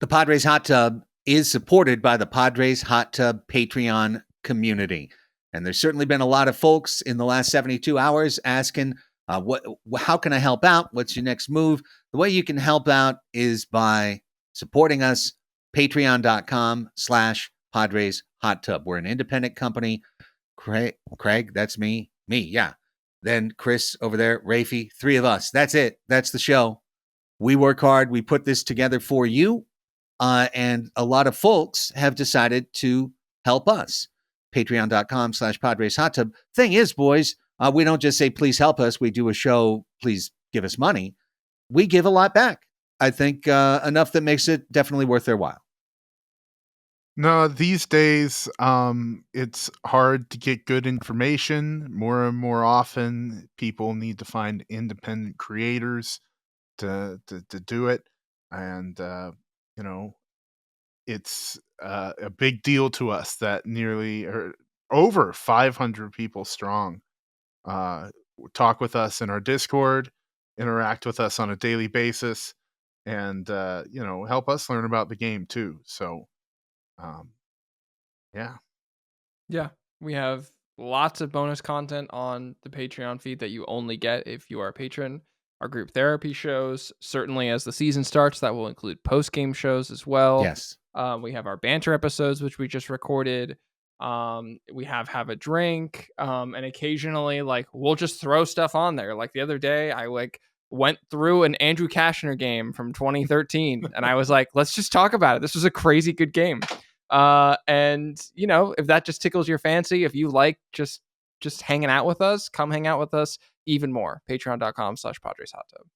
The Padres Hot Tub is supported by the Padres Hot Tub Patreon community. And there's certainly been a lot of folks in the last 72 hours asking, how can I help out? What's your next move? The way you can help out is by supporting us, patreon.com/Padres Hot Tub. We're an independent company. Craig, that's me, yeah. Then Chris over there, Raphie, 3 of us. That's it. That's the show. We work hard. We put this together for you. And a lot of folks have decided to help us. Patreon.com/Padres Hot Tub. Thing is, boys, we don't just say, please help us. We do a show, please give us money. We give a lot back. I think enough that makes it definitely worth their while. No, these days, it's hard to get good information. More and more often, people need to find independent creators to do it. And, it's a big deal to us that nearly or over 500 people strong talk with us in our Discord, interact with us on a daily basis, and help us learn about the game too. So yeah, we have lots of bonus content on the Patreon feed that you only get if you are a patron. Our group therapy shows, certainly as the season starts, that will include post-game shows as well. Yes. We have our banter episodes, which we just recorded. We have a drink, and occasionally we'll just throw stuff on there. Like the other day, I went through an Andrew Kashner game from 2013, and I was like, let's just talk about it. This was a crazy good game. And if that just tickles your fancy, if you like just hanging out with us, come hang out with us even more. Patreon.com/Padres Hot Tub.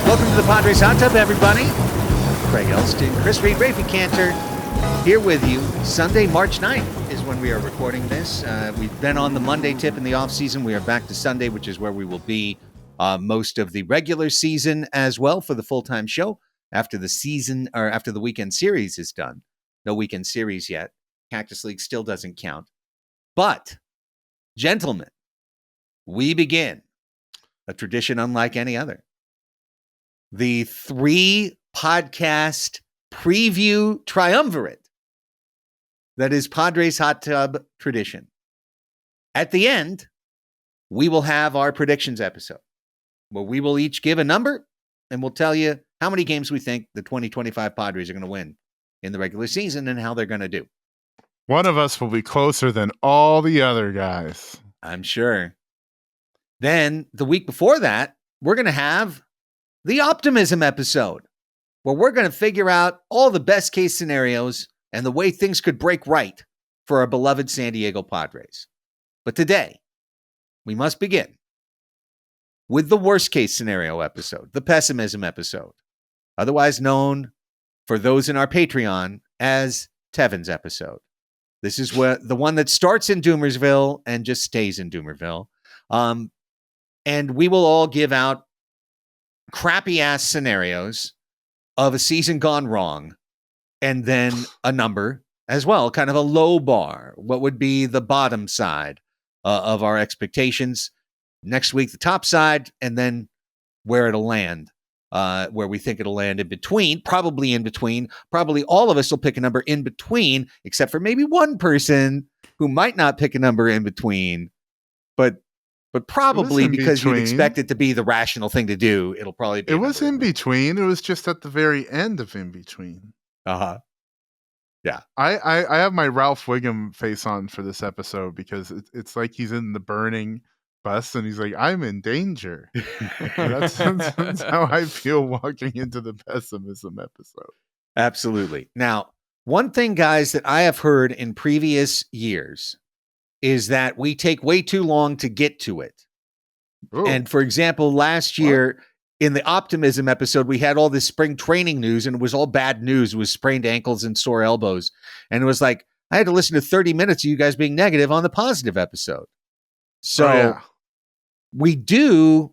Welcome to the Padres Hot Tub, everybody. Craig Elston, Chris Reed, Raphie Cantor, here with you. Sunday, March 9th is when we are recording this. We've been on the Monday tip in the offseason. We are back to Sunday, which is where we will be most of the regular season as well for the full-time show after the season or after the weekend series is done. No weekend series yet. Cactus League still doesn't count. But, gentlemen, we begin a tradition unlike any other. The 3 podcast preview triumvirate that is Padres Hot Tub tradition. At the end, we will have our predictions episode where we will each give a number and we'll tell you how many games we think the 2025 Padres are going to win in the regular season and how they're going to do. One of us will be closer than all the other guys, I'm sure. Then the week before that, we're going to have the optimism episode, where we're going to figure out all the best case scenarios and the way things could break right for our beloved San Diego Padres. But today, we must begin with the worst case scenario episode, the pessimism episode, otherwise known for those in our Patreon as Tevin's episode. This is the one that starts in Doomersville and just stays in Doomerville. And we will all give out crappy ass scenarios of a season gone wrong and then a number as well, kind of a low bar. What would be the bottom side of our expectations? Next week, the top side, and then where it'll land, where we think it'll land in between, probably in between. Probably all of us will pick a number in between, except for maybe one person who might not pick a number in between, but probably because you'd expect it to be the rational thing to do, it'll probably be. It was in between. It was just at the very end of in between. Uh-huh. Yeah. I have my Ralph Wiggum face on for this episode because it's like he's in the burning bus and he's like, I'm in danger. that's how I feel walking into the pessimism episode. Absolutely. Now, one thing, guys, that I have heard in previous years is that we take way too long to get to it. Ooh. And for example, last year in the optimism episode, we had all this spring training news and it was all bad news. It was sprained ankles and sore elbows. And it was like, I had to listen to 30 minutes of you guys being negative on the positive episode. So we do,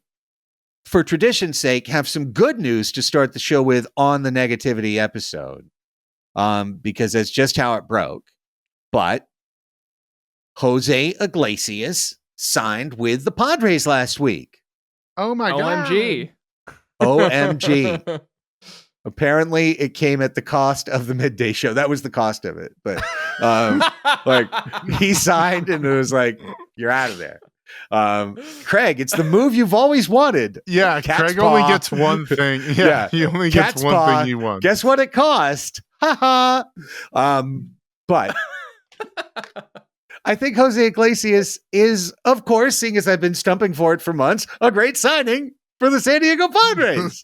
for tradition's sake, have some good news to start the show with on the negativity episode, because that's just how it broke. But Jose Iglesias signed with the Padres last week. Oh my OMG. God. OMG. Apparently, it came at the cost of the midday show. That was the cost of it. But like, he signed, and it was like, you're out of there. Craig, it's the move you've always wanted. Yeah, Cat's Craig paw. only gets one thing. Yeah, he only Cat's gets one paw. thing he wants. Guess what it cost? Ha ha. But I think Jose Iglesias is, of course, seeing as I've been stumping for it for months, a great signing for the San Diego Padres.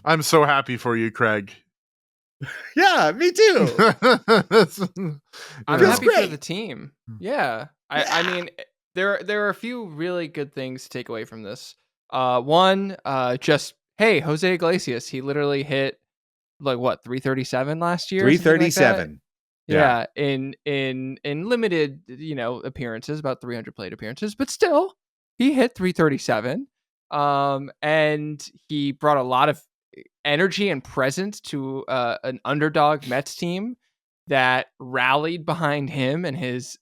I'm so happy for you, Craig. Yeah, me too. I'm Feels happy great. for the team. Yeah. I mean, there are a few really good things to take away from this. One, just, hey, Jose Iglesias, he literally hit like what, 337 last year? 337. Yeah, in limited, appearances, about 300 plate appearances, but still, he hit 337. And he brought a lot of energy and presence to an underdog Mets team that rallied behind him and his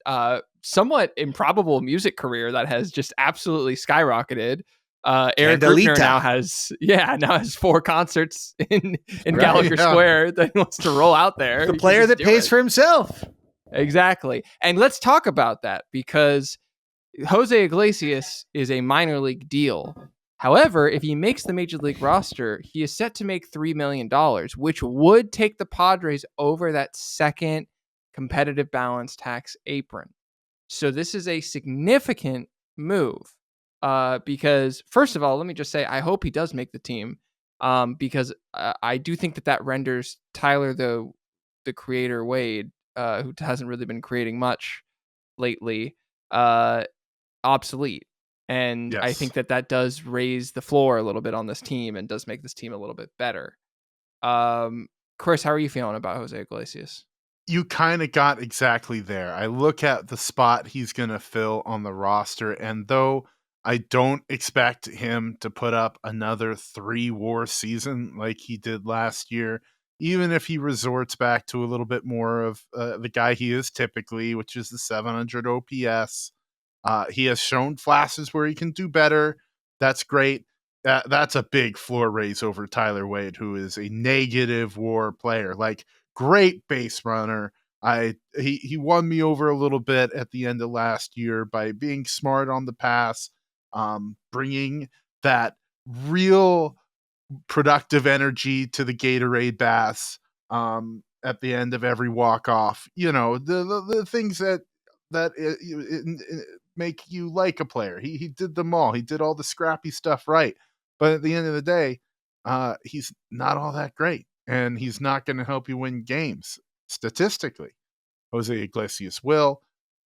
somewhat improbable music career that has just absolutely skyrocketed. Eric Candelita. Rupner now has 4 concerts in Right, Gallagher Square that he wants to roll out there. The player that pays for himself. Exactly. And let's talk about that, because Jose Iglesias is a minor league deal. However, if he makes the major league roster, he is set to make $3 million, which would take the Padres over that second competitive balance tax apron. So this is a significant move, because first of all, let me just say, I hope he does make the team, because I do think that renders Tyler, the creator Wade, who hasn't really been creating much lately, obsolete. And I think that does raise the floor a little bit on this team and does make this team a little bit better. Chris, how are you feeling about Jose Iglesias? You kind of got exactly there. I look at the spot he's going to fill on the roster, and though I don't expect him to put up another 3-WAR season like he did last year, even if he resorts back to a little bit more of the guy he is typically, which is the 700 OPS. He has shown flashes where he can do better. That's great. That's a big floor raise over Tyler Wade, who is a negative WAR player. Like, great base runner. He won me over a little bit at the end of last year by being smart on the pass, bringing that real productive energy to the Gatorade baths at the end of every walk-off. The things that make you like a player. He did them all. He did all the scrappy stuff right. But at the end of the day, he's not all that great. And he's not going to help you win games statistically. Jose Iglesias will.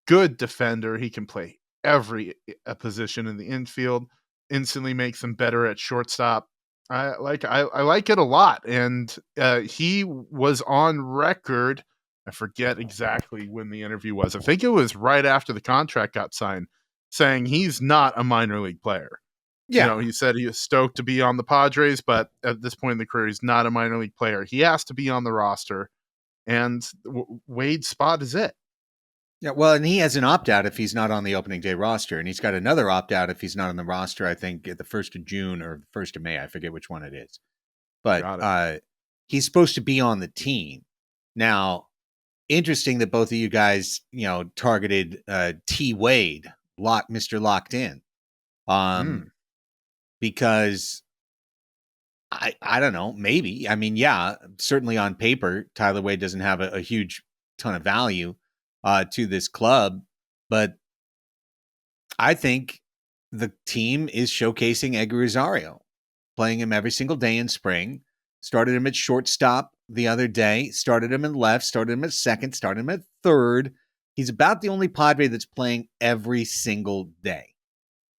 Good defender. He can play every position in the infield. Instantly makes him better at shortstop. I like it a lot. And he was on record. I forget exactly when the interview was. I think it was right after the contract got signed, saying he's not a minor league player. Yeah. He said he was stoked to be on the Padres, but at this point in the career, he's not a minor league player. He has to be on the roster, and Wade's spot is it. Yeah, well, and he has an opt-out if he's not on the opening day roster, and he's got another opt-out if he's not on the roster, I think, at the 1st of June or the 1st of May. I forget which one it is. But he's supposed to be on the team. Now, interesting that both of you guys, targeted T. Wade, Mr. Locked In. Because I don't know, maybe. I mean, yeah, certainly on paper, Tyler Wade doesn't have a huge ton of value to this club, but I think the team is showcasing Edgar Rosario, playing him every single day in spring. Started him at shortstop the other day, started him in left, started him at second, started him at third. He's about the only Padre that's playing every single day.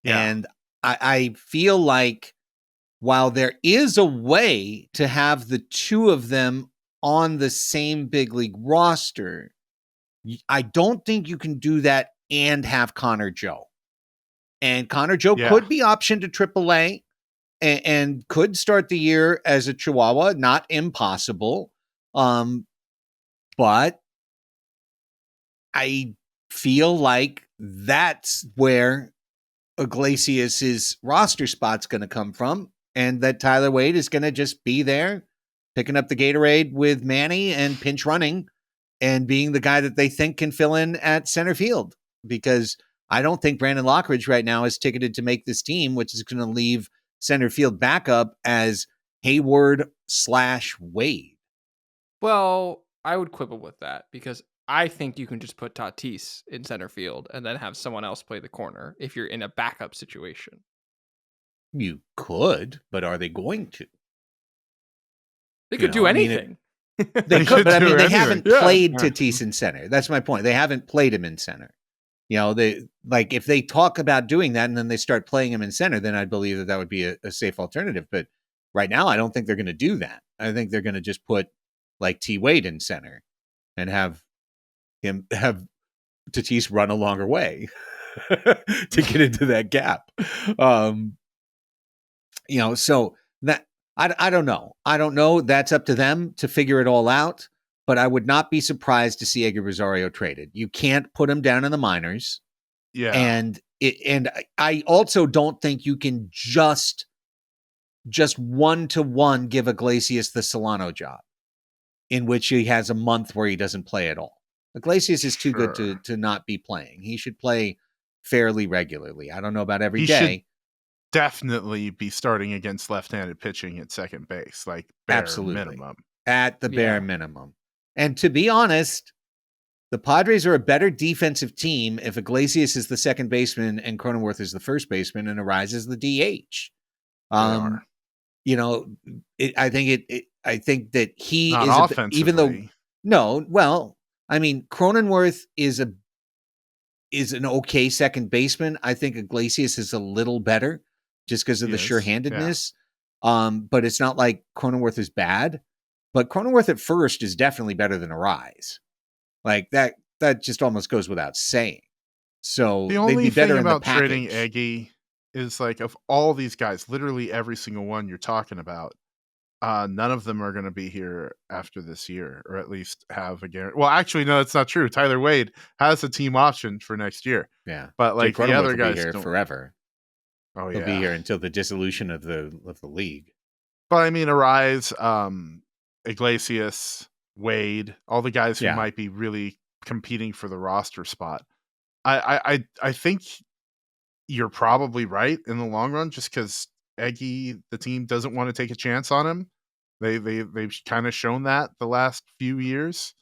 Yeah. And I feel like while there is a way to have the two of them on the same big league roster, I don't think you can do that and have Connor Joe. And Connor Joe Yeah. could be optioned to AAA and could start the year as a Chihuahua, not impossible. But I feel like that's where Iglesias' roster spot's going to come from, and that Tyler Wade is going to just be there picking up the Gatorade with Manny and pinch running and being the guy that they think can fill in at center field, because I don't think Brandon Lockridge right now is ticketed to make this team, which is going to leave center field backup as Hayward/Wade. Well, I would quibble with that because I think you can just put Tatis in center field and then have someone else play the corner if you're in a backup situation. You could, but are they going to? They could do anything. They could, but I mean, they haven't played Yeah. Tatis in center. That's my point. They haven't played him in center. They like if they talk about doing that and then they start playing him in center, then I'd believe that would be a safe alternative. But right now, I don't think they're going to do that. I think they're going to just put like T Wade in center and have Tatis run a longer way to get into that gap. So that I don't know. I don't know. That's up to them to figure it all out. But I would not be surprised to see Edgar Rosario traded. You can't put him down in the minors. Yeah. And I also don't think you can just 1-to-1 give Iglesias the Solano job, in which he has a month where he doesn't play at all. Iglesias is too good to not be playing. He should play fairly regularly. I don't know about every day. Should definitely be starting against left-handed pitching at second base, like bare minimum. At the bare minimum. And to be honest, the Padres are a better defensive team if Iglesias is the second baseman and Cronenworth is the first baseman and Arise is the DH. I think that he not is even though Cronenworth is an okay second baseman. I think Iglesias is a little better just because of the sure-handedness. Yeah. But it's not like Cronenworth is bad. But Cronenworth at first is definitely better than Arise. Like that just almost goes without saying. So the only they'd be better thing about in the trading Eggy is like of all these guys, literally every single one you're talking about, none of them are going to be here after this year, or at least have a guarantee. Well, actually, no, that's not true. Tyler Wade has a team option for next year. Yeah, but like the other guys will be here forever. Oh yeah, he'll be here until the dissolution of the league. But I mean, Arise, Iglesias, Wade, all the guys who might be really competing for the roster spot. I think you're probably right in the long run, just because Eggy, the team, doesn't want to take a chance on him. They've kind of shown that the last few years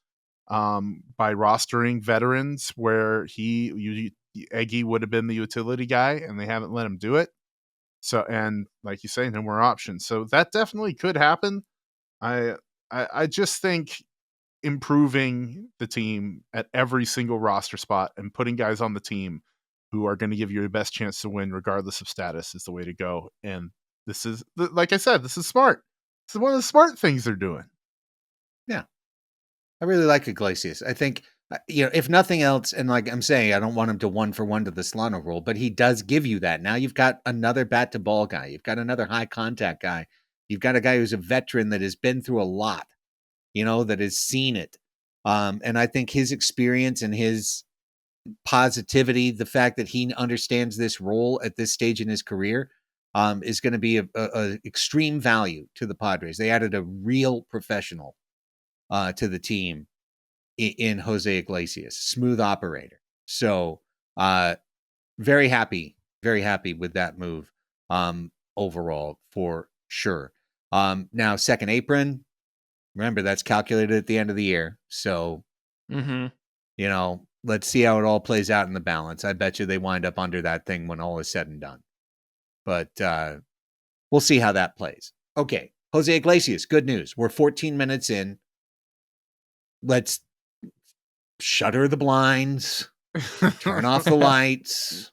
by rostering veterans where Eggy would have been the utility guy, and they haven't let him do it. So, and like you say, no more options. So that definitely could happen. I just think improving the team at every single roster spot and putting guys on the team who are going to give you the best chance to win regardless of status is the way to go. And this is, like I said, this is smart. This is one of the smart things they're doing. Yeah. I really like Iglesias. I think, if nothing else, and like I'm saying, I don't want him to 1-for-1 to the Solano role, but he does give you that. Now you've got another bat to ball guy. You've got another high contact guy. You've got a guy who's a veteran that has been through a lot, that has seen it. And I think his experience and his positivity, the fact that he understands this role at this stage in his career, is going to be a extreme value to the Padres. They added a real professional to the team in Jose Iglesias, smooth operator. So very happy with that move overall for sure. Now second apron, remember that's calculated at the end of the year. So, let's see how it all plays out in the balance. I bet you they wind up under that thing when all is said and done. But we'll see how that plays. Okay, Jose Iglesias, good news. We're 14 minutes in. Let's shutter the blinds, turn off the lights,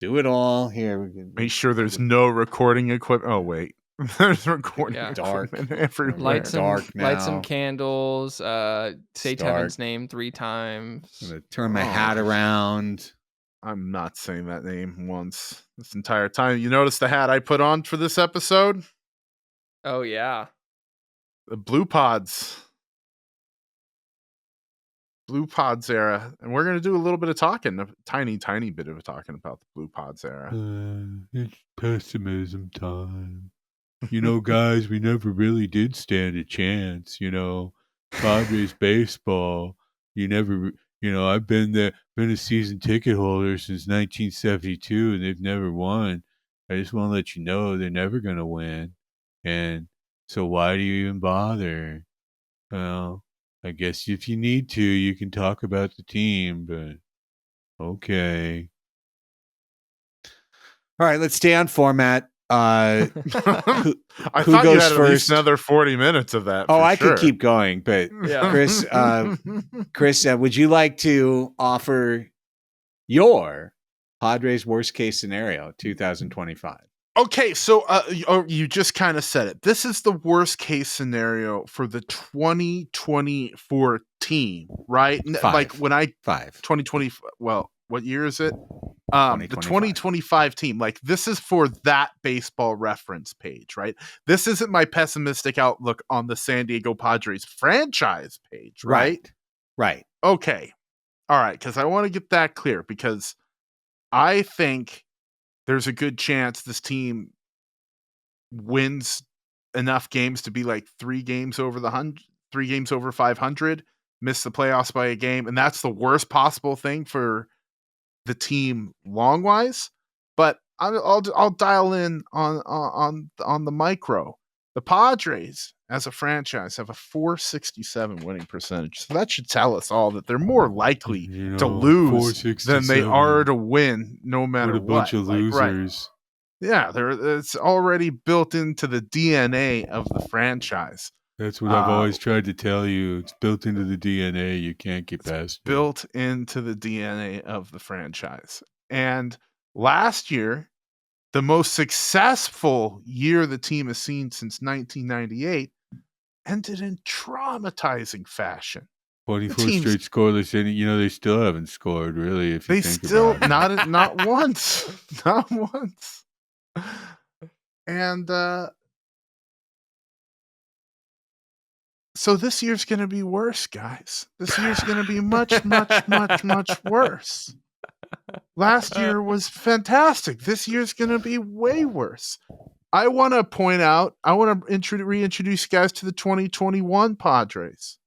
do it all. Here, make sure there's no recording equipment. Oh, wait. There's recording Yeah. Dark. equipment everywhere. Light some Dark light some now. candles. Say It's Tevin's dark. name 3 times. I'm gonna turn my Oh. hat around. I'm not saying that name once this entire time. You notice the hat I put on for this episode? Oh yeah. The Blue Pods. Blue Pods era. And we're going to do a little bit of talking, a tiny bit of talking about the Blue Pods era. It's pessimism time. You know, guys, we never really did stand a chance. You know, Padres baseball. I've been a season ticket holder since 1972, and they've never won. I just want to let you know they're never going to win. And so why do you even bother? Well, I guess if you need to, you can talk about the team, but okay. All right, let's stay on format. I who thought you goes had at least first? another 40 minutes of that. Oh, for I sure. could keep going, but Yeah. Chris, would you like to offer your Padres worst case scenario 2025? Okay, so you just kind of said it. This is the worst case scenario for the 2024 team, right? Like when I 2020. Well, what year is it? The 2025 team. Like this is for that baseball reference page, right? This isn't my pessimistic outlook on the San Diego Padres franchise page, right? Right. Okay. All right, because I want to get that clear because I think there's a good chance this team wins enough games to be like 3 games over 500, miss the playoffs by a game, and that's the worst possible thing for the team long wise. But I'll dial in on the micro. The Padres as a franchise have a .467 winning percentage, so that should tell us all that they're more likely to lose than they are to win, no matter what. What a bunch of losers! Yeah, it's already built into the DNA of the franchise. That's what I've always tried to tell you. It's built into the DNA. You can't get past it. Built into the DNA of the franchise. And last year, the most successful year the team has seen since 1998, ended in traumatizing fashion. 24 straight scoreless inning. You know, they still haven't scored, really, if you They think still about it. not once. Not once. And so this year's going to be worse, guys. This year's going to be much, much, much, much worse. Last year was fantastic. This year's going to be way worse. I want to point out, I want to reintroduce you guys to the 2021 Padres.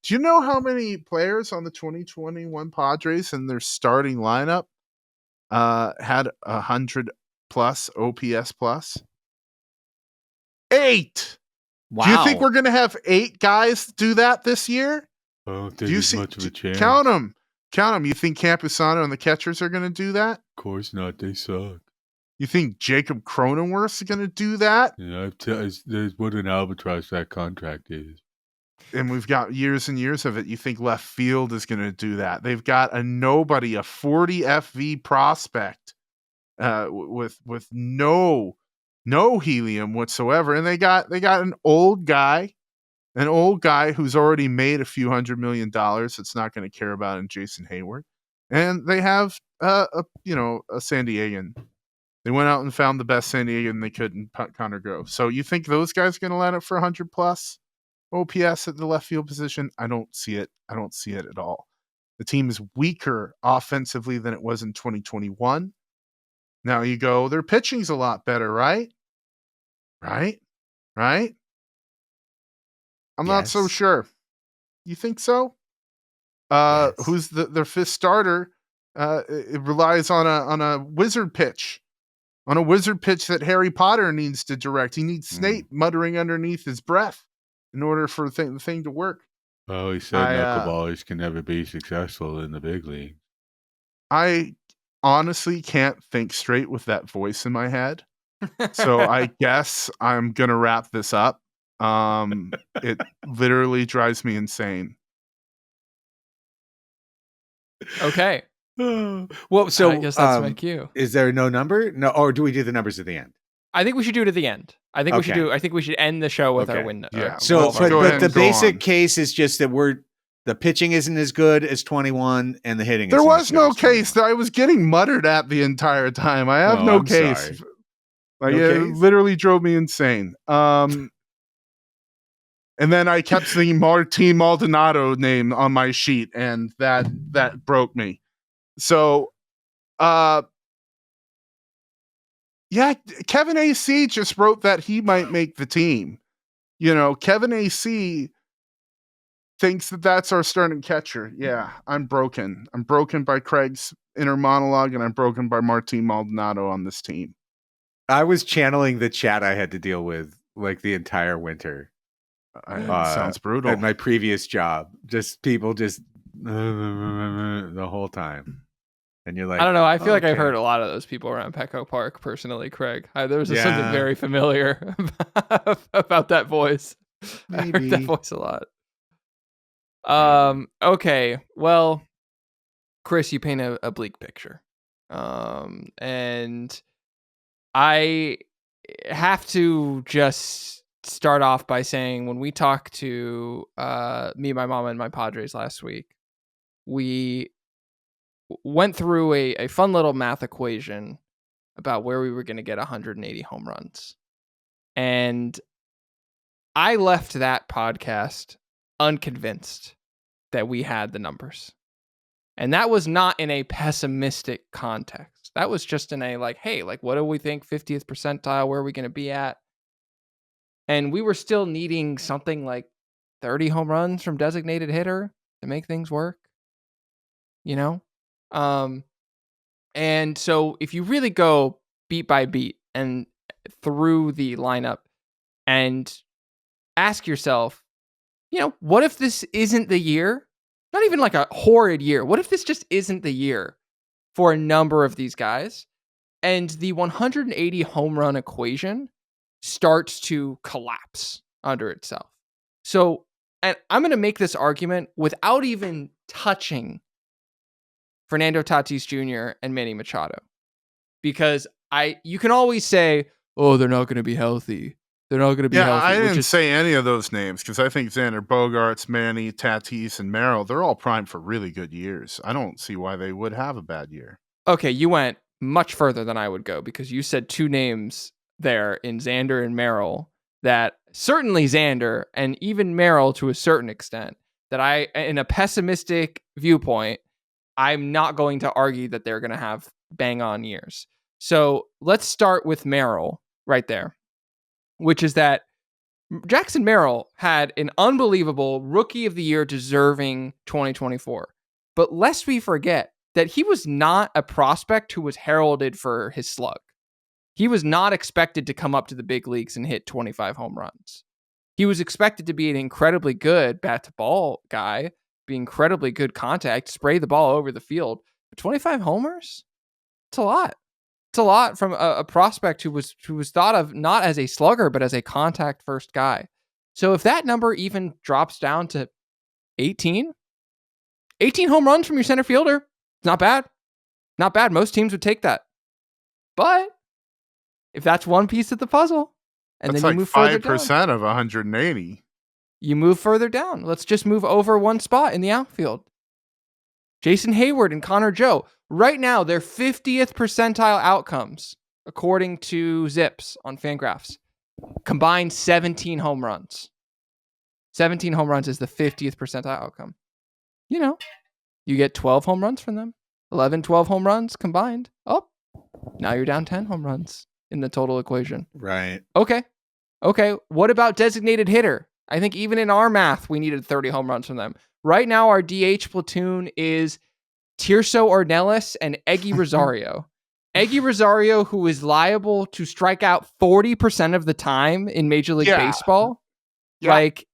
Do you know how many players on the 2021 Padres in their starting lineup had 100 plus OPS plus? 8. Wow. Do you think we're going to have 8 guys do that this year? I don't think there's much of a chance. Count them. You think Campusano and the catchers are going to do that? Of course not. They suck. You think Jacob Cronenworth is going to do that? Yeah, there's what an albatross that contract is. And we've got years and years of it. You think left field is going to do that? They've got a 40 FV prospect with no helium whatsoever, and they got an old guy who's already made a few $100 million. That's not going to care about in Jason Hayward, and they have a San Diegan. They went out and found the best San Diegan they could in Connor Grove. So you think those guys are going to line up for 100 plus OPS at the left field position? I don't see it. I don't see it at all. The team is weaker offensively than it was in 2021. Now you go, their pitching's a lot better, right? Right? I'm not so sure. You think so? Yes. Who's their fifth starter? It relies on a wizard pitch. On a wizard pitch that Harry Potter needs to direct. He needs Snape muttering underneath his breath in order for the thing to work. Well, he said knuckleballers can never be successful in the big league. I honestly can't think straight with that voice in my head. So I guess I'm going to wrap this up. It literally drives me insane. Okay. Well, so I guess that's my cue. Is there no number? No, or do we do the numbers at the end? I think we should do it at the end. I think Okay. I think we should end the show with our Okay. win. Yeah. So, Let's go but ahead the and go basic on. case is just that the pitching isn't as good as 21, and the hitting. There isn't was as good no as 21. case that I was getting muttered at the entire time. I have Oh, no I'm case. sorry. Like, No it case? literally drove me insane. And then I kept seeing Martin Maldonado name on my sheet, and that broke me. So, yeah, Kevin AC just wrote that he might make the team. You know, Kevin AC thinks that that's our starting catcher. Yeah, I'm broken. I'm broken by Craig's inner monologue, and I'm broken by Martin Maldonado on this team. I was channeling the chat I had to deal with like the entire winter. Sounds brutal. At my previous job, just people just the whole time, and you're like, I don't know. I feel like I've okay. heard a lot of those people around Petco Park personally, Craig. There was just something Yeah. very familiar about that voice. I heard that Maybe. voice a lot. Okay. Well, Chris, you paint a bleak picture. And I have to just start off by saying when we talked to me, my mom, and my Padres last week, we went through a fun little math equation about where we were going to get 180 home runs. And I left that podcast unconvinced that we had the numbers. And that was not in a pessimistic context. That was just in a like, hey, like, what do we think 50th percentile? Where are we going to be at? And we were still needing something like 30 home runs from designated hitter to make things work, you know? And so if you really go beat by beat and through the lineup and ask yourself, you know, what if this isn't the year? Not even like a horrid year. What if this just isn't the year for a number of these guys? And the 180 home run equation starts to collapse under itself. So, and I'm going to make this argument without even touching Fernando Tatis Jr. and Manny Machado. Because you can always say, oh, they're not going to be healthy. They're not going to be healthy. I didn't say any of those names because I think Xander Bogaerts, Manny, Tatis, and Merrill, they're all primed for really good years. I don't see why they would have a bad year. Okay, you went much further than I would go because you said two names there in Xander and Merrill that certainly Xander and even Merrill to a certain extent that in a pessimistic viewpoint, I'm not going to argue that they're going to have bang on years. So let's start with Merrill right there, which is that Jackson Merrill had an unbelievable Rookie of the Year deserving 2024. But lest we forget that he was not a prospect who was heralded for his slug. He was not expected to come up to the big leagues and hit 25 home runs. He was expected to be an incredibly good bat-to-ball guy, be incredibly good contact, spray the ball over the field. But 25 homers? It's a lot. It's a lot from a prospect who was thought of not as a slugger, but as a contact first guy. So if that number even drops down to 18 home runs from your center fielder, it's not bad. Not bad. Most teams would take that. But if that's one piece of the puzzle, and that's then you like move further 5% down, of 180. you move further down. Let's just move over one spot in the outfield. Jason Hayward and Connor Joe. Right now, they're 50th percentile outcomes, according to Zips on Fangraphs. Combined 17 home runs. 17 home runs is the 50th percentile outcome. You know, you get 12 home runs from them. 11, 12 home runs combined. Oh, now you're down 10 home runs in the total equation. Right. Okay. What about designated hitter? I think even in our math, we needed 30 home runs from them. Right now, our DH platoon is Tirso Ornelas and Eggy Rosario. Eggy Rosario, who is liable to strike out 40% of the time in Major League Baseball. Yeah. Like,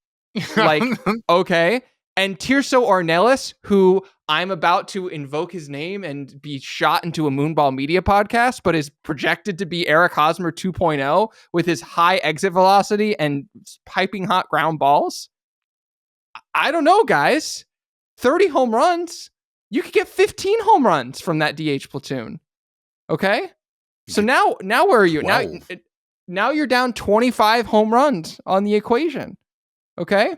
okay. And Tirso Ornelas, who I'm about to invoke his name and be shot into a Moonball Media podcast, but is projected to be Eric Hosmer 2.0 with his high exit velocity and piping hot ground balls. I don't know, guys. 30 home runs. You could get 15 home runs from that DH platoon. Okay? So now where are you? 12. Now now you're down 25 home runs on the equation. Okay?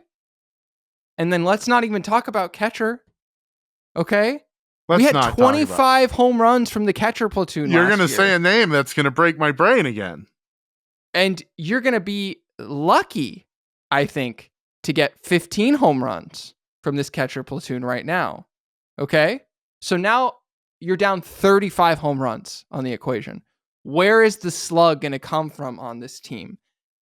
And then let's not even talk about catcher. Okay? Let's we had not 25 home runs from the catcher platoon. You're going to year. say a name that's going to break my brain again. And you're going to be lucky, I think, to get 15 home runs from this catcher platoon right now. Okay? So now you're down 35 home runs on the equation. Where is the slug going to come from on this team?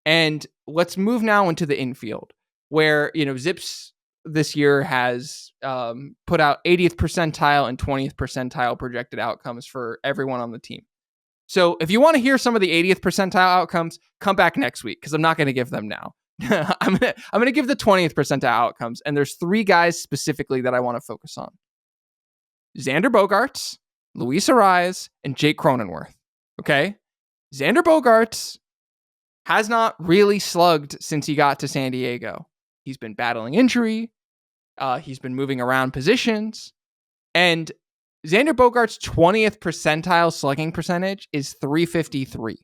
And let's move now into the infield, where, Zips this year has put out 80th percentile and 20th percentile projected outcomes for everyone on the team. So if you want to hear some of the 80th percentile outcomes, come back next week, because I'm not going to give them now. I'm gonna give the 20th percentile outcomes, and there's 3 guys specifically that I want to focus on: Xander Bogaerts, Luis Arraez, and Jake Cronenworth. Okay, Xander Bogaerts has not really slugged since he got to San Diego. He's been battling injury. He's been moving around positions, and Xander Bogaerts' 20th percentile slugging percentage is .353.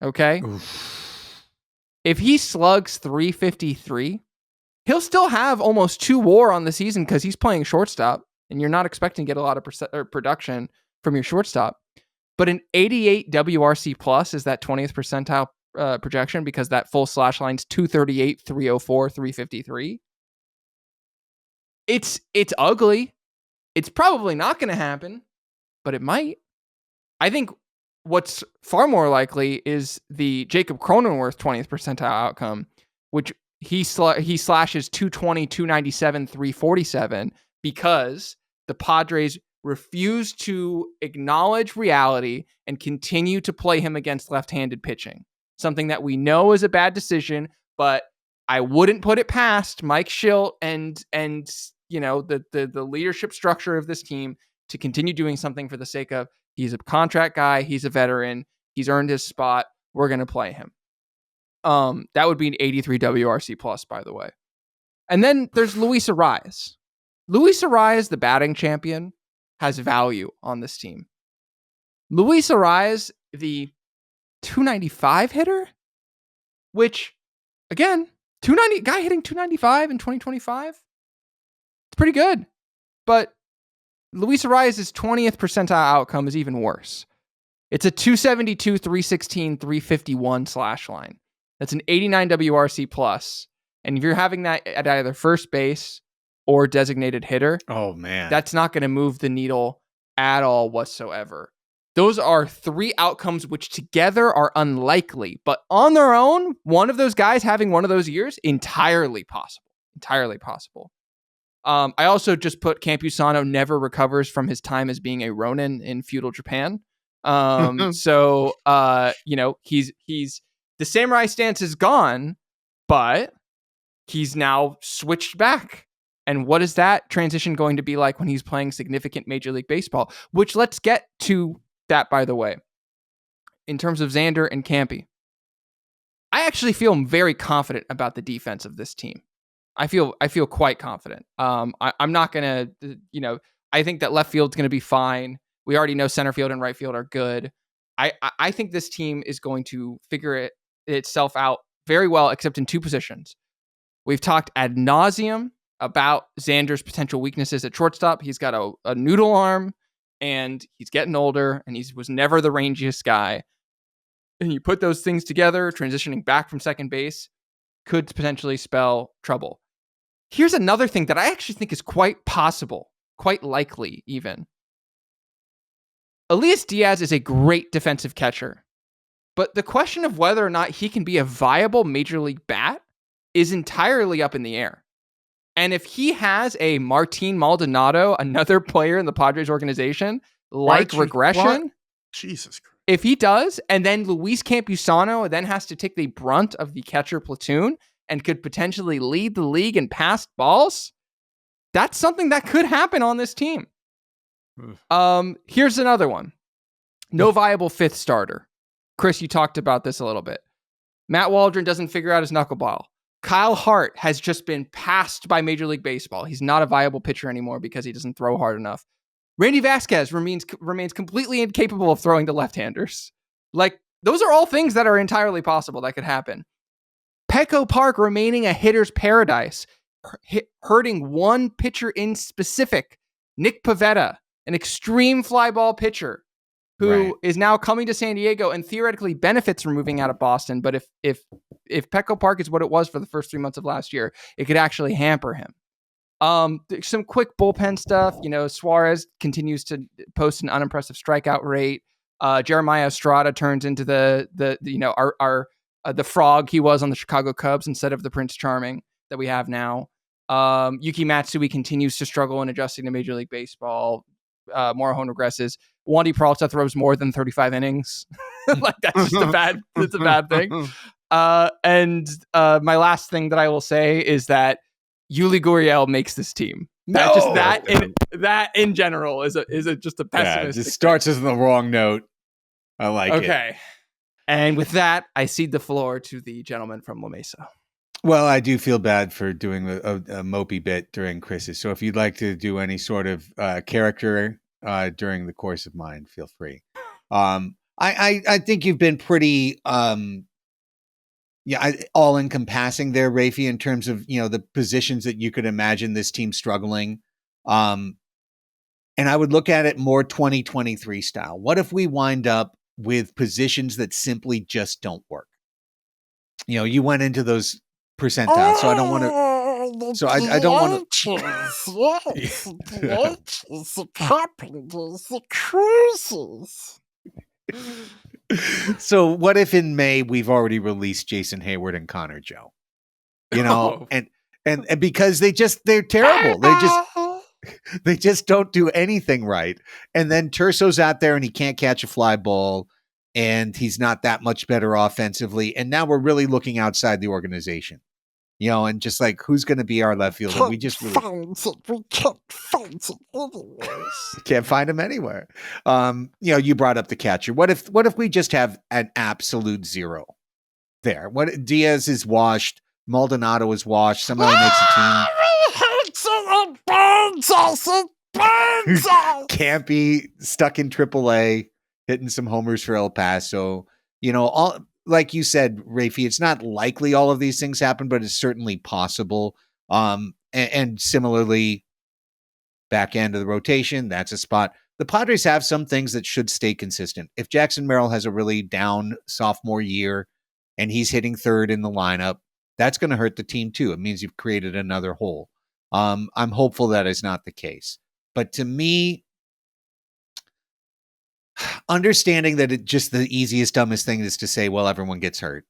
Okay. Oof. If he slugs .353, he'll still have almost 2 WAR on the season because he's playing shortstop, and you're not expecting to get a lot of production from your shortstop. But an 88 WRC plus is that 20th percentile projection, because that full slash line's 238, 304, 353. It's ugly. It's probably not going to happen, but it might. I think what's far more likely is the Jacob Cronenworth 20th percentile outcome, which he slashes 220, 297, 347, because the Padres refuse to acknowledge reality and continue to play him against left-handed pitching. Something that we know is a bad decision, but I wouldn't put it past Mike Schilt and the leadership structure of this team to continue doing something for the sake of, he's a contract guy, he's a veteran, he's earned his spot, we're going to play him. That would be an 83 WRC plus, by the way. And then there's Luis Arraez. Luis Arraez, the batting champion, has value on this team. Luis Arraez, the 295 hitter, which, again, 290 guy hitting 295 in 2025. It's pretty good. But Luis Arraez's 20th percentile outcome is even worse. It's a 272, 316, 351 slash line. That's an 89 WRC plus. And if you're having that at either first base or designated hitter, oh man, that's not going to move the needle at all whatsoever. Those are 3 outcomes which together are unlikely, but on their own, one of those guys having one of those years, entirely possible. Entirely possible. I also just put Campusano never recovers from his time as being a Ronin in feudal Japan. So he's the samurai stance is gone, but he's now switched back. And what is that transition going to be like when he's playing significant Major League Baseball? Which, let's get to that, by the way. In terms of Xander and Campy, I actually feel very confident about the defense of this team. I feel quite confident. I'm not going to, I think that left field's going to be fine. We already know center field and right field are good. I think this team is going to figure itself out very well, except in 2 positions. We've talked ad nauseum about Xander's potential weaknesses at shortstop. He's got a noodle arm, and he's getting older, and he was never the rangiest guy. And you put those things together, transitioning back from second base could potentially spell trouble. Here's another thing that I actually think is quite possible, quite likely even. Elias Diaz is a great defensive catcher, but the question of whether or not he can be a viable major league bat is entirely up in the air. And if he has a Martin Maldonado, another player in the Padres organization, regression, what? Jesus Christ. If he does, and then Luis Campusano then has to take the brunt of the catcher platoon and could potentially lead the league in passed balls, that's something that could happen on this team. Here's another one. No viable 5th starter. Chris, you talked about this a little bit. Matt Waldron doesn't figure out his knuckleball. Kyle Hart has just been passed by Major League Baseball. He's not a viable pitcher anymore because he doesn't throw hard enough. Randy Vasquez remains completely incapable of throwing to left-handers. Like, those are all things that are entirely possible that could happen. Petco Park remaining a hitter's paradise, hurting one pitcher in specific, Nick Pivetta, an extreme fly ball pitcher who is now coming to San Diego and theoretically benefits from moving out of Boston. But if Petco Park is what it was for the first 3 months of last year, it could actually hamper him. Some quick bullpen stuff. Suarez continues to post an unimpressive strikeout rate. Jeremiah Estrada turns into the frog he was on the Chicago Cubs instead of the Prince Charming that we have now. Yuki Matsui continues to struggle in adjusting to Major League Baseball. Morejon regresses. Wandy Peralta throws more than 35 innings. Like that's just it's a bad thing. And my last thing that I will say is that Yuli Gurriel makes this team. That in general is just a pessimistic. It just starts us on the wrong note. I like it. Okay. And with that, I cede the floor to the gentleman from La Mesa. Well, I do feel bad for doing a mopey bit during Chris's. So if you'd like to do any sort of character during the course of mine, feel free. I think you've been pretty all encompassing there, Raphie, in terms of the positions that you could imagine this team struggling. And I would look at it more 2023 style. What if we wind up with positions that simply just don't work? You went into those percentiles, so I don't want to. So I don't want to. The carpenters, the cruises. So what if in May we've already released Jason Hayward and Connor Joe? And because they're terrible. They just don't do anything right. And then Terso's out there and he can't catch a fly ball and he's not that much better offensively. And now we're really looking outside the organization. And just like, who's going to be our left fielder? We just really we can't find it anyways. Can't find him anywhere. You brought up the catcher. What if we just have an absolute zero there? What Diaz is washed, Maldonado is washed. Somehow he makes a team. It burns us. It burns us. Campy stuck in AAA, hitting some homers for El Paso. All. Like you said, Raphie, it's not likely all of these things happen, but it's certainly possible. And similarly, back end of the rotation, that's a spot. The Padres have some things that should stay consistent. If Jackson Merrill has a really down sophomore year and he's hitting third in the lineup, that's going to hurt the team too. It means you've created another hole. I'm hopeful that is not the case. But to me, understanding that just the easiest, dumbest thing is to say, well, everyone gets hurt.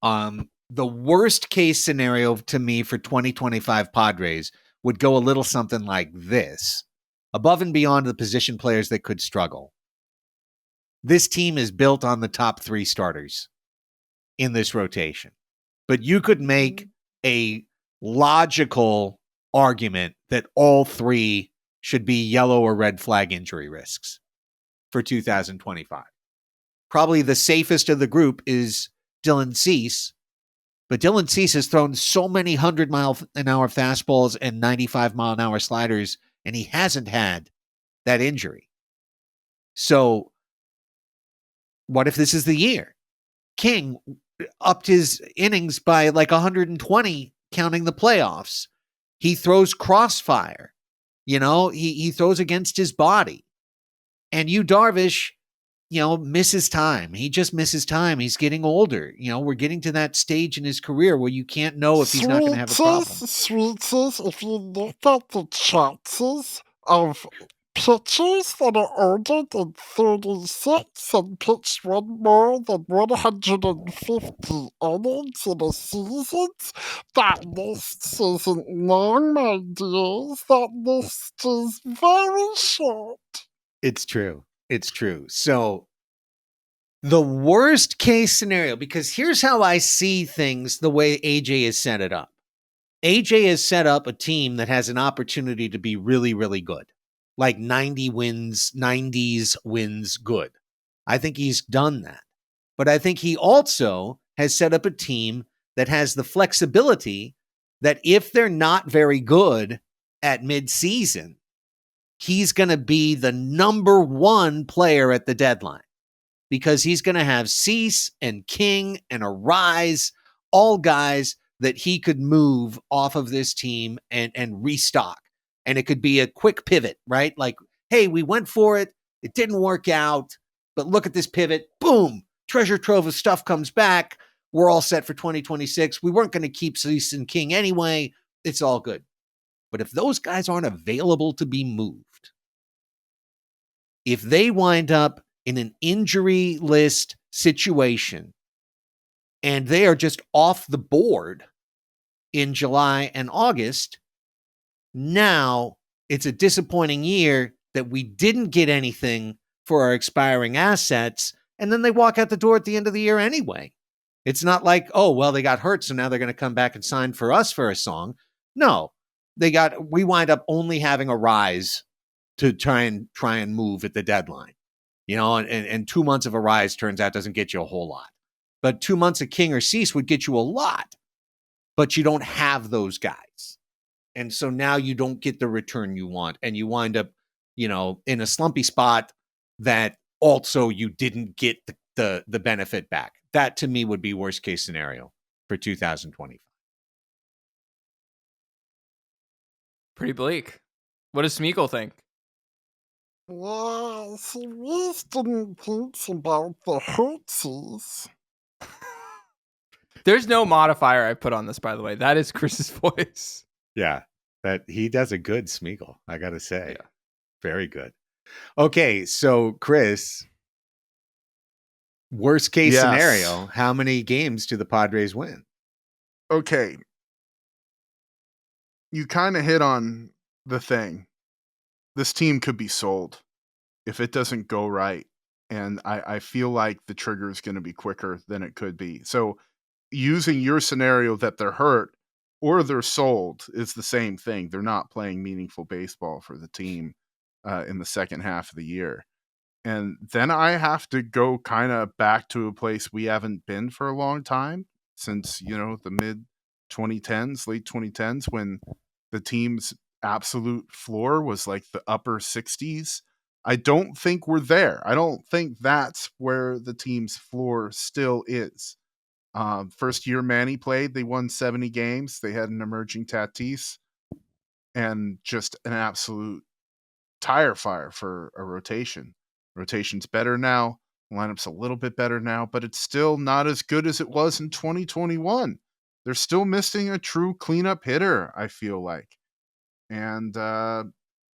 The worst case scenario to me for 2025 Padres would go a little something like this. Above and beyond the position players that could struggle, this team is built on the top three starters in this rotation. But you could make a logical argument that all three should be yellow or red flag injury risks for 2025. Probably the safest of the group is Dylan Cease, but Dylan Cease has thrown so many 100-mile-an-hour fastballs and 95-mile-an-hour sliders, and he hasn't had that injury. So what if this is the year? King upped his innings by like 120, counting the playoffs. He throws crossfire. He throws against his body. And Darvish, misses time. He just misses time. He's getting older. We're getting to that stage in his career where you can't know if he's not going to have a problem. Sweeties, if you look at the chances of pitchers that are older than 36 and pitch one more than 150 innings in a season, that list isn't long, my dears. That list is very short. It's true. So the worst case scenario, because here's how I see things the way AJ has set it up. AJ has set up a team that has an opportunity to be really, really good. Like 90s wins good. I think he's done that. But I think he also has set up a team that has the flexibility that if they're not very good at midseason, he's going to be the number one player at the deadline. because he's going to have Cease and King and Arise, all guys that he could move off of this team and restock. And it could be a quick pivot, right? Like, hey, we went for it. It didn't work out. But look at this pivot. Boom. Treasure trove of stuff comes back. We're all set for 2026. We weren't going to keep Cease and King anyway. It's all good. But if those guys aren't available to be moved, if they wind up in an injury list situation and they are just off the board in July and August, now it's a disappointing year that we didn't get anything for our expiring assets, and then they walk out the door at the end of the year anyway. It's not like, oh, well, they got hurt, so now they're going to come back and sign for us for a song. No, we wind up only having a Rise to try and move at the deadline, and 2 months of a Rise turns out doesn't get you a whole lot, but 2 months of King or Cease would get you a lot, but you don't have those guys. And so now you don't get the return you want, and you wind up, in a slumpy spot that also you didn't get the benefit back. That to me would be worst case scenario for 2025. Pretty bleak. What does Smeagol think? Yeah, he really didn't think about the hootsies. There's no modifier I put on this, by the way. That is Chris's voice. Yeah, that he does a good Smeagol, I got to say. Yeah. Very good. Okay, so Chris, worst case scenario, how many games do the Padres win? Okay. You kind of hit on the thing. This team could be sold if it doesn't go right. And I feel like the trigger is going to be quicker than it could be. So using your scenario that they're hurt or they're sold is the same thing. They're not playing meaningful baseball for the team in the second half of the year. And then I have to go kind of back to a place we haven't been for a long time since, the mid 2010s, late 2010s, when the team's absolute floor was like the upper 60s. I don't think we're there. I don't think that's where the team's floor still is. First year Manny played, they won 70 games. They had an emerging Tatis and just an absolute tire fire for a rotation. Rotation's better now. Lineup's a little bit better now, but it's still not as good as it was in 2021. They're still missing a true cleanup hitter, I feel like. And I'm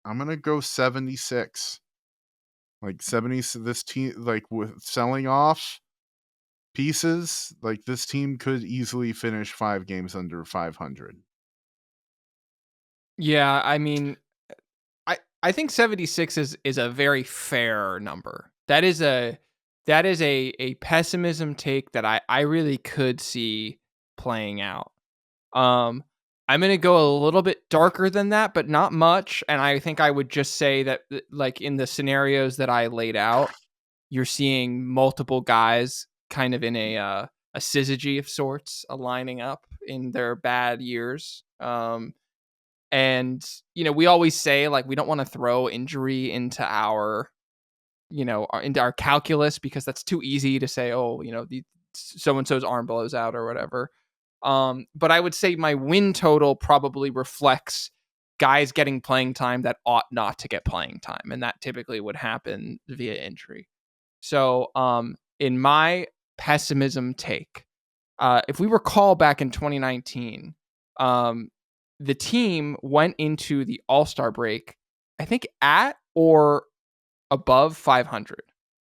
going to go 76. Like 70, this team, like with selling off pieces, like this team could easily finish 5 games under 500. Yeah, I mean, I think 76 is a very fair number. That is a pessimism take that I really could see playing out. I'm going to go a little bit darker than that, but not much. And I think I would just say that, like, in the scenarios that I laid out, you're seeing multiple guys kind of in a syzygy of sorts lining up in their bad years. And, we always say, like, we don't want to throw injury into our calculus because that's too easy to say, oh, so-and-so's arm blows out or whatever. But I would say my win total probably reflects guys getting playing time that ought not to get playing time. And that typically would happen via injury. So in my pessimism take, if we recall back in 2019, the team went into the All-Star break, I think at or above 500.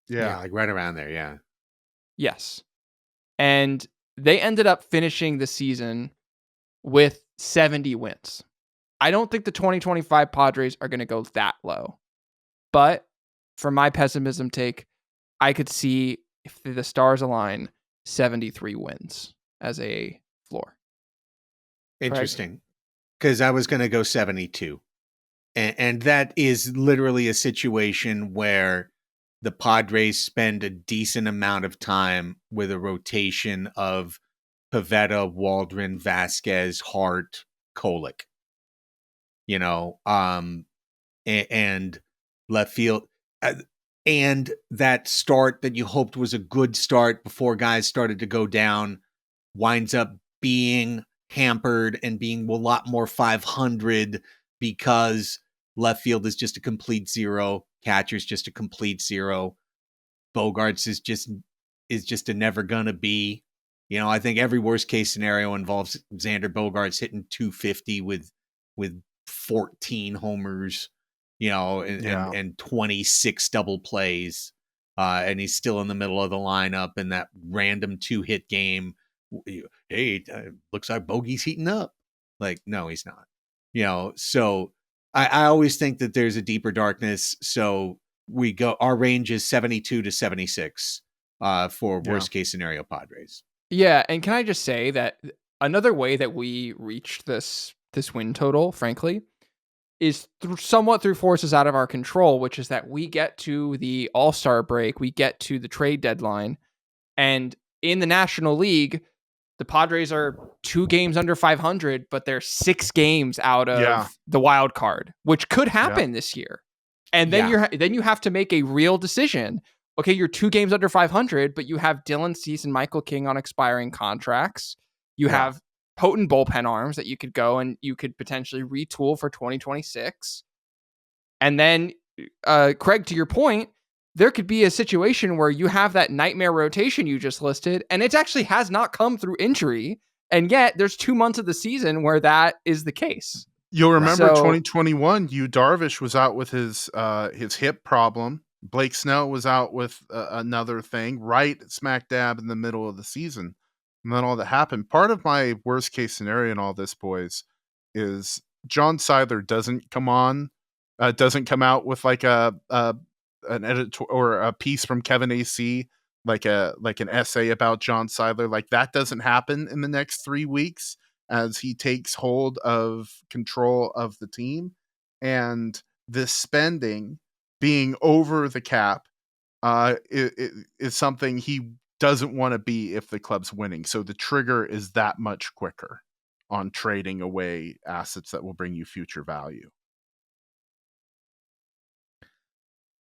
Yeah, like right around there, yeah. Yes. And they ended up finishing the season with 70 wins. I don't think the 2025 Padres are going to go that low. But for my pessimism take, I could see, if the stars align, 73 wins as a floor. Interesting. Because I was going to go 72. And that is literally a situation where the Padres spend a decent amount of time with a rotation of Pivetta, Waldron, Vasquez, Hart, Kolek. And left field. and that start that you hoped was a good start before guys started to go down winds up being hampered and being a lot more 500 because left field is just a complete zero, catcher's just a complete zero, Bogarts is just a never gonna be. I think every worst case scenario involves Xander Bogaerts hitting 250 with 14 homers, and 26 double plays, and he's still in the middle of the lineup in that random 2-hit game. Hey, looks like Bogey's heating up. Like, no, he's not. So I always think that there's a deeper darkness. So our range is 72 to 76 for worst case scenario Padres. Yeah, and can I just say that another way that we reached this win total, frankly, is somewhat through forces out of our control, which is that we get to the All-Star break, we get to the trade deadline, and in the National League, the Padres are 2 games under 500, but they're 6 games out of the wild card, which could happen this year. And then you have to make a real decision. Okay, you're 2 games under 500, but you have Dylan Cease and Michael King on expiring contracts. You have potent bullpen arms that you could go and you could potentially retool for 2026. And then, Craig, to your point, there could be a situation where you have that nightmare rotation you just listed, and it actually has not come through injury. And yet there's 2 months of the season where that is the case. You'll remember 2021, Yu Darvish was out with his hip problem. Blake Snell was out with another thing right smack dab in the middle of the season. And then all that happened. Part of my worst case scenario in all this, boys, is John Seidler doesn't come out with like an editor or a piece from Kevin AC, like an essay about John Seidler. Like, that doesn't happen in the next 3 weeks as he takes hold of control of the team. And this spending being over the cap is something he doesn't want to be if the club's winning. So the trigger is that much quicker on trading away assets that will bring you future value.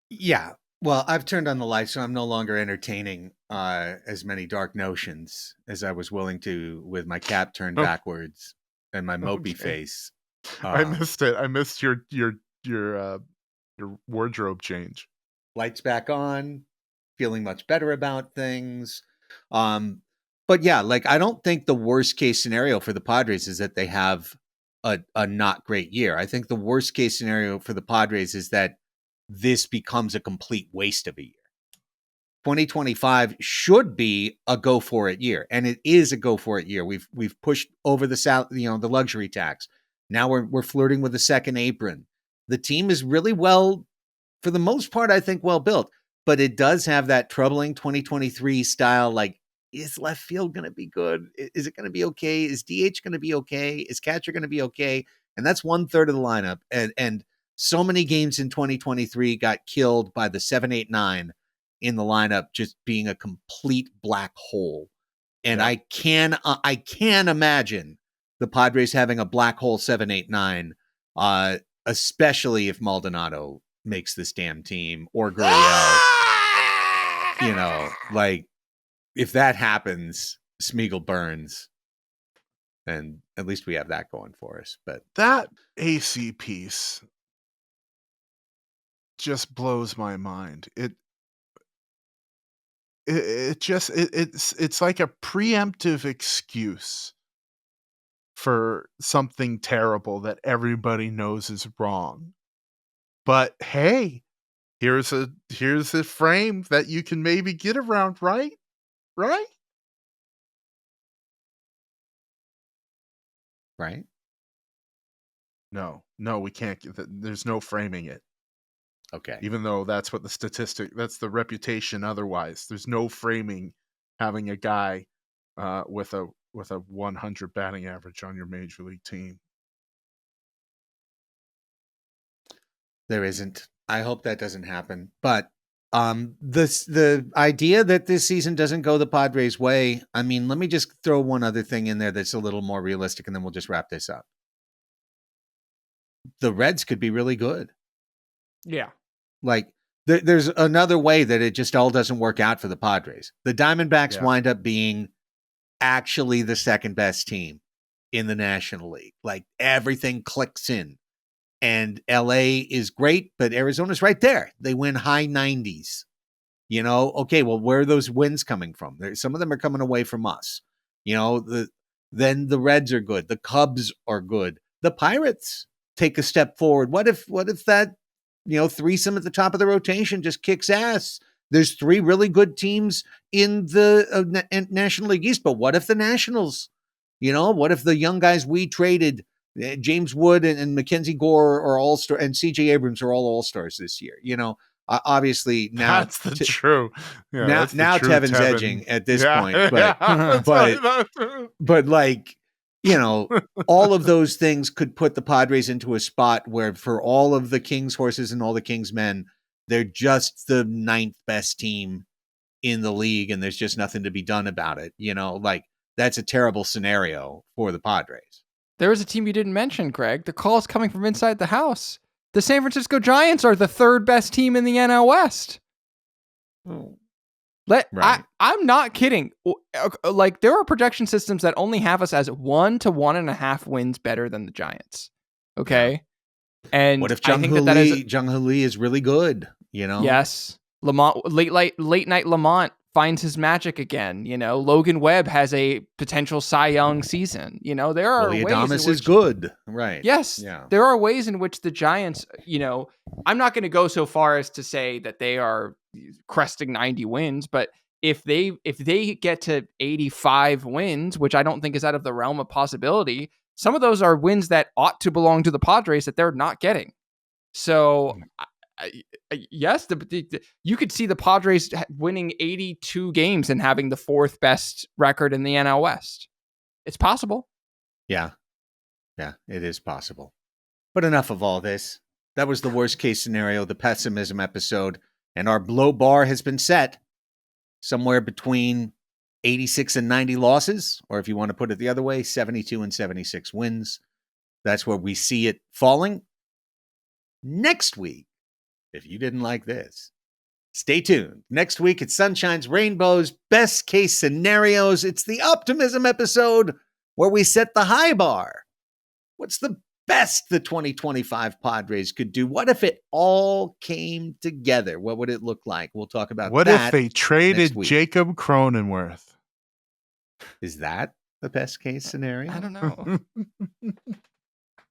Yeah. Well, I've turned on the light, so I'm no longer entertaining as many dark notions as I was willing to with my cap turned backwards and my mopey face. I missed it. I missed your wardrobe change. Lights back on, feeling much better about things. But yeah, like, I don't think the worst case scenario for the Padres is that they have a not great year. I think the worst case scenario for the Padres is that this becomes a complete waste of a year. 2025 should be a go for it year, and it is a go for it year. We've pushed over the luxury tax. Now we're flirting with the second apron. The team is really well, for the most part, I think, well built, but it does have that troubling 2023 style. Like, is left field going to be good? Is it going to be okay? Is DH going to be okay? Is catcher going to be okay? And that's 1/3 of the lineup. And so many games in 2023 got killed by the 7, 8, 9 in the lineup just being a complete black hole. And I can imagine the Padres having a black hole 7, 8, 9, especially if Maldonado makes this damn team, or Gurriel. Like, if that happens, Smeagol burns. And at least we have that going for us. But that AC piece just blows my mind. It's like a preemptive excuse for something terrible that everybody knows is wrong. But hey, here's a frame that you can maybe get around, right? Right? Right? No, we can't. There's no framing it. Okay. Even though that's what that's the reputation otherwise. There's no framing having a guy with a 100 batting average on your major league team. There isn't. I hope that doesn't happen. But the idea that this season doesn't go the Padres' way, I mean, let me just throw one other thing in there that's a little more realistic, and then we'll just wrap this up. The Reds could be really good. Yeah. Like, there's another way that it just all doesn't work out for the Padres. The Diamondbacks Yeah. wind up being actually the second best team in the National League. Like everything clicks in. And LA is great, but Arizona's right there. They win high 90s. Okay, well, where are those wins coming from? Some of them are coming away from us. Then the Reds are good. The Cubs are good. The Pirates take a step forward. What if that, threesome at the top of the rotation just kicks ass? There's 3 really good teams in the National League East, but what if the Nationals, what if the young guys we traded, James Wood and Mackenzie Gore are all-star, and CJ Abrams are all all-stars this year? Obviously now That's the true. Yeah, now that's the true Tevin's Tevin. edging at this point, but That's but- what I thought. but like, all of those things could put the Padres into a spot where for all of the King's horses and all the King's men, they're just the 9th best team in the league, and there's just nothing to be done about it. Like that's a terrible scenario for the Padres. There was a team you didn't mention, Greg. The call is coming from inside the house. The San Francisco Giants are the 3rd best team in the NL West. Right. I'm not kidding. Like there are projection systems that only have us as 1 to 1.5 wins better than the Giants. Okay. And What if I think that is Jung Hoo Lee is really good? Yes. Lamont late night Lamont finds his magic again. Logan Webb has a potential Cy Young season. There are Willie ways in Adames which, is good. Right. Yes. Yeah. There are ways in which the Giants, I'm not going to go so far as to say that they are cresting 90 wins, but if they get to 85 wins, which I don't think is out of the realm of possibility, some of those are wins that ought to belong to the Padres that they're not getting. So yes, you could see the Padres winning 82 games and having the 4th best record in the NL West. It's possible. Yeah. Yeah, it is possible. But enough of all this. That was the worst case scenario, the pessimism episode. And our blow bar has been set somewhere between 86 and 90 losses, or if you want to put it the other way, 72 and 76 wins. That's where we see it falling. Next week, if you didn't like this, stay tuned. Next week, it's Sunshines, Rainbows, best case scenarios. It's the optimism episode where we set the high bar. What's the best the 2025 Padres could do? What if it all came together? What would it look like? We'll talk about What that. if they traded week. Jacob Cronenworth? Is that the best case scenario? I don't know.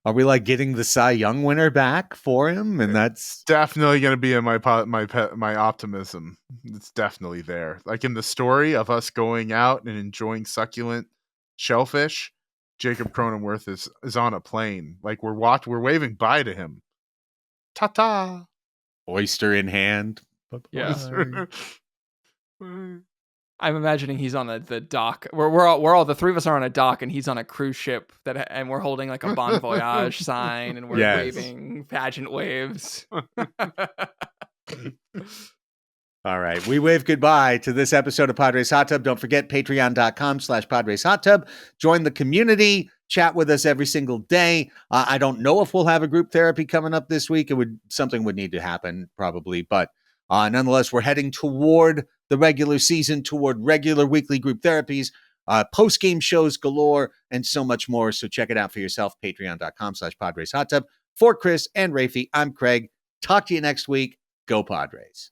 Are we like getting the Cy Young winner back for him? And that's Definitely going to be in my optimism. It's definitely there. Like in the story of us going out and enjoying succulent shellfish, Jacob Cronenworth is on a plane. Like we're waving bye to him. Ta-ta. oyster in hand. Yeah. Bye. I'm imagining he's on the dock. We're all the 3 of us are on a dock, and he's on a cruise ship and we're holding like a Bon Voyage sign, and we're Yes. waving pageant waves. All right. We wave goodbye to this episode of Padres Hot Tub. Don't forget patreon.com/Padres Hot Tub. Join the community. Chat with us every single day. I don't know if we'll have a group therapy coming up this week. Something would need to happen probably, but nonetheless, we're heading toward the regular season, toward regular weekly group therapies, post-game shows galore, and so much more. So check it out for yourself. Patreon.com/Padres Hot Tub. For Chris and Raphie, I'm Craig. Talk to you next week. Go Padres.